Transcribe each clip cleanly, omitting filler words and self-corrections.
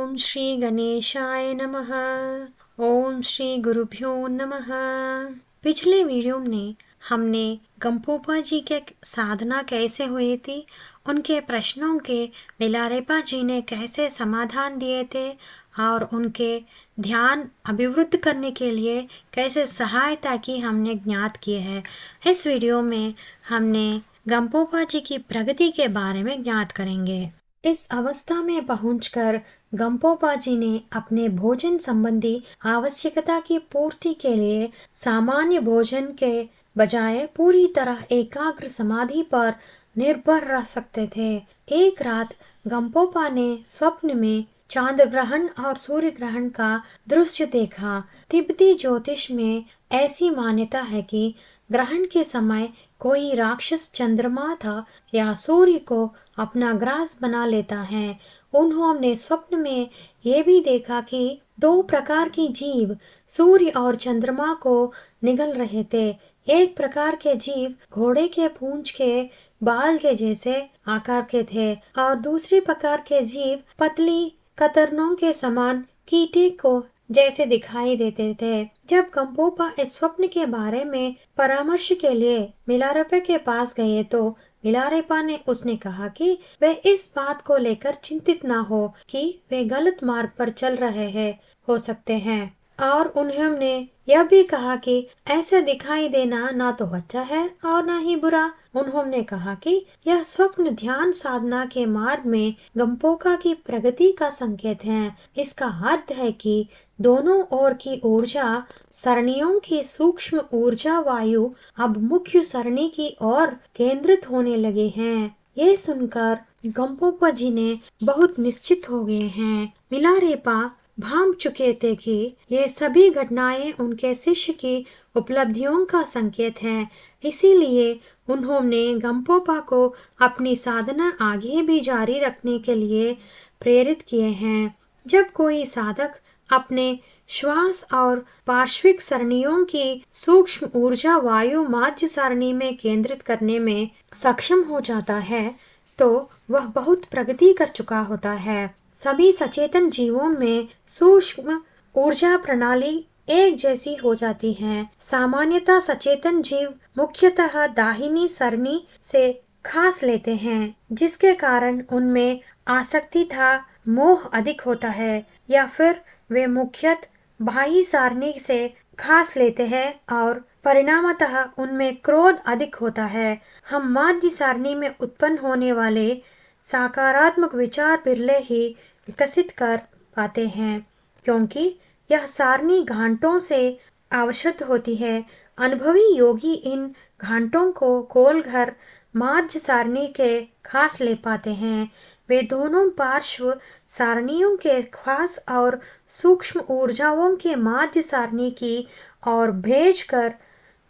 ओम श्री गणेशाय नमः। ओम श्री गुरुभ्यो नमः। पिछले वीडियो में हमने गंपोपा जी के साधना कैसे हुई थी, उनके प्रश्नों के मिलारेपा जी ने कैसे समाधान दिए थे और उनके ध्यान अभिवृद्ध करने के लिए कैसे सहायता की हमने ज्ञात किए हैं। इस वीडियो में हमने गंपोपा जी की प्रगति के बारे में ज्ञात करेंगे। इस अवस्था में पहुंचकर गंपोपा जी ने अपने भोजन संबंधी आवश्यकता की पूर्ति के लिए सामान्य भोजन के बजाय पूरी तरह एकाग्र समाधि पर निर्भर रह सकते थे। एक रात गंपोपा ने स्वप्न में चांद्र ग्रहण और सूर्य ग्रहण का दृश्य देखा। तिब्बती ज्योतिष में ऐसी मान्यता है कि ग्रहण के समय कोई राक्षस चंद्रमा था या सूर्य को अपना ग्रास बना लेता है। उन्होंने स्वप्न में ये भी देखा कि दो प्रकार की जीव सूर्य और चंद्रमा को निगल रहे थे। एक प्रकार के जीव घोड़े के पूंछ के बाल के जैसे आकार के थे और दूसरी प्रकार के जीव पतली कतरनों के समान कीटे को जैसे दिखाई देते थे। जब गंपोपा इस स्वप्न के बारे में परामर्श के लिए मिलारेपा के पास गए तो मिलारेपा ने उसने कहा कि वे इस बात को लेकर चिंतित ना हो कि वे गलत मार्ग पर चल रहे हैं हो सकते हैं, और उन्होंने यह भी कहा कि ऐसा दिखाई देना ना तो अच्छा है और ना ही बुरा। उन्होंने कहा कि यह स्वप्न ध्यान साधना के मार्ग में गंपोपा की प्रगति का संकेत है। इसका अर्थ है कि दोनों ओर की ऊर्जा सरणियों की सूक्ष्म ऊर्जा वायु अब मुख्य सरणी की ओर केंद्रित होने लगे हैं। ये सुनकर गंपोपा जी ने बहुत निश्चित हो गए हैं। मिलारेपा भांप चुके थे कि ये सभी घटनाएं उनके शिष्य की उपलब्धियों का संकेत है। इसीलिए उन्होंने गंपोपा को अपनी साधना आगे भी जारी रखने के लिए प्रेरित किए हैं। जब कोई साधक अपने श्वास और पार्श्विक सरणियों की सूक्ष्म ऊर्जा वायु माध्य सरणी में केंद्रित करने में सक्षम हो जाता है तो वह बहुत प्रगति कर चुका होता है। सभी सचेतन जीवों में सूक्ष्म ऊर्जा प्रणाली एक जैसी हो जाती है। सामान्यतः सचेतन जीव मुख्यतः दाहिनी सरणी से खास लेते हैं, जिसके कारण उनमें आसक्ति था मोह अधिक होता है, या फिर वे मुख्यतः बाह्य सारणी से खास लेते हैं और परिणामतः उनमें क्रोध अधिक होता है। हम माध्य सारणी में उत्पन्न होने वाले सकारात्मक विचार बिरले ही विकसित कर पाते हैं, क्योंकि यह सारणी घाटों से आवश्यक होती है। अनुभवी योगी इन घाटों को खोलकर माध्य सारणी के खास ले पाते हैं। वे दोनों पार्श्व सारणियों के खास और सूक्ष्म ऊर्जाओं के माध्य सारणी की ओर भेजकर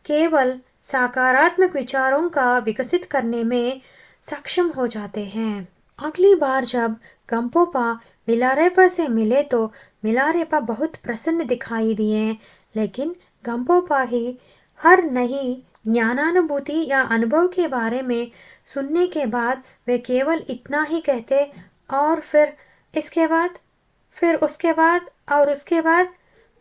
केवल सकारात्मक विचारों का विकसित करने में सक्षम हो जाते हैं। अगली बार जब गंपोपा मिलारेपा से मिले तो मिलारेपा बहुत प्रसन्न दिखाई दिए, लेकिन गंपोपा ही हर नई ज्ञानानुभूति या अनुभव के बारे में सुनने के बाद वे केवल इतना ही कहते और फिर इसके बाद फिर उसके बाद और उसके बाद,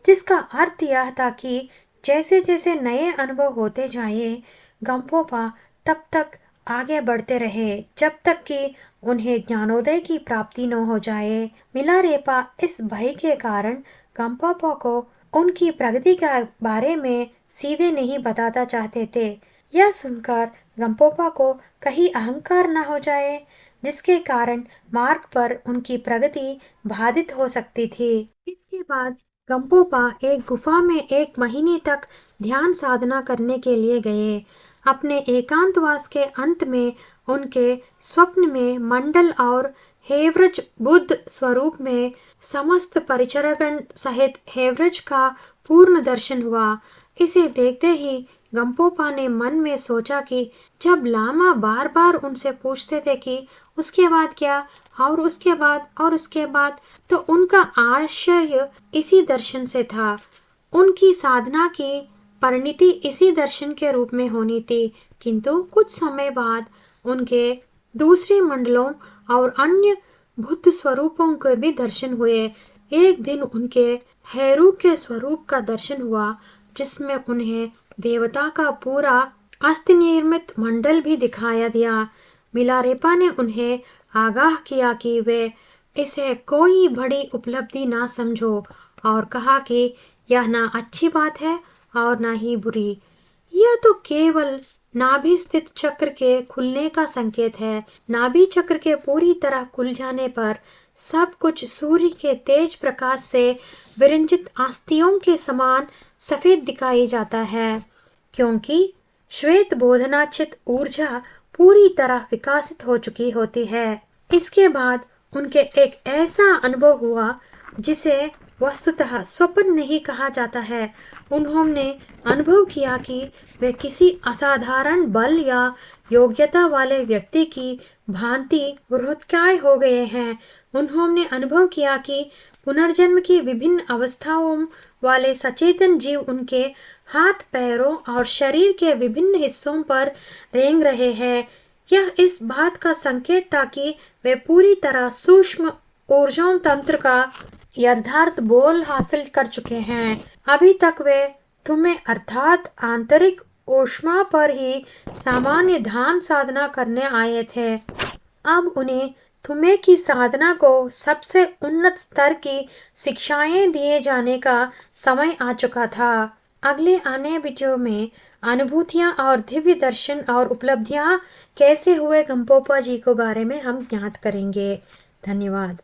जिसका अर्थ यह था कि जैसे जैसे नए अनुभव होते जाए गंपोपा तब तक आगे बढ़ते रहे जब तक कि उन्हें ज्ञानोदय की प्राप्ति न हो जाए। मिलारेपा इस भय के कारण गंपोपा को उनकी प्रगति के बारे में सीधे नहीं बताना चाहते थे। यह सुनकर गंपोपा को कहीं अहंकार न हो जाए, जिसके कारण मार्ग पर उनकी प्रगति बाधित हो सकती थी। इसके बाद गंपोपा एक गुफा में 1 महीने तक ध्यान साधना करने के लिए गए। अपने एकांतवास के अंत में उनके स्वप्न में मंडल और हेवरज बुद्ध स्वरूप में समस्त परिचरगण सहित हेवरज का पूर्ण दर्शन हुआ। इसे देखते ही गंपोपा ने मन में सोचा कि जब लामा बार बार उनसे पूछते थे कि उसके बाद क्या और उसके बाद और उसके बाद, तो उनका आश्चर्य इसी दर्शन से था। उनकी साधना की परिणति इसी दर्शन के रूप में होनी थी, किंतु कुछ समय बाद उनके दूसरे मंडलों और अन्य बुद्ध स्वरूपों के भी दर्शन हुए। एक दिन उनके हेरू के स्वरूप का दर्शन हुआ, जिसमें उन्हें देवता का पूरा अस्थि निर्मित मंडल भी दिखाया दिया। मिलारेपा ने उन्हें आगाह किया कि वे इसे कोई बड़ी उपलब्धि ना समझो और कहा कि यह ना अच्छी बात है और ना ही बुरी। यह तो केवल नाभि स्थित चक्र के खुलने का संकेत है। नाभि चक्र के पूरी तरह खुल जाने पर सब कुछ सूर्य के तेज प्रकाश से विरंजित अस्थियों के समान सफेद दिखाई जाता है, क्योंकि श्वेत बोधनाचित ऊर्जा पूरी तरह विकसित हो चुकी होती है। इसके बाद उनके एक ऐसा अनुभव हुआ जिसे वस्तुतः स्वप्न नहीं कहा जाता है। उन्होंने अनुभव किया कि वे किसी असाधारण बल या योग्यता वाले व्यक्ति की भांति बृहत्काय हो गए हैं। उन्होंने अनुभव किया कि पुनर्जन्म की विभिन्न अवस्थाओं वाले सचेतन जीव उनके हाथ पैरों और शरीर के विभिन्न हिस्सों पर रेंग रहे हैं। यह इस बात का संकेत था कि वे पूरी तरह सूक्ष्म ऊर्जा तंत्र का यथार्थ बोल हासिल कर चुके हैं। अभी तक वे तुम्हें अर्थात आंतरिक ऊष्मा पर ही सामान्य ध्यान साधना करने आए थे। अब उन्हें तुम्हें की साधना को सबसे उन्नत स्तर की शिक्षाएं दिए जाने का समय आ चुका था। अगले आने वीडियो में अनुभूतियां और दिव्य दर्शन और उपलब्धियां कैसे हुए गंपोपा जी के बारे में हम ज्ञात करेंगे। धन्यवाद।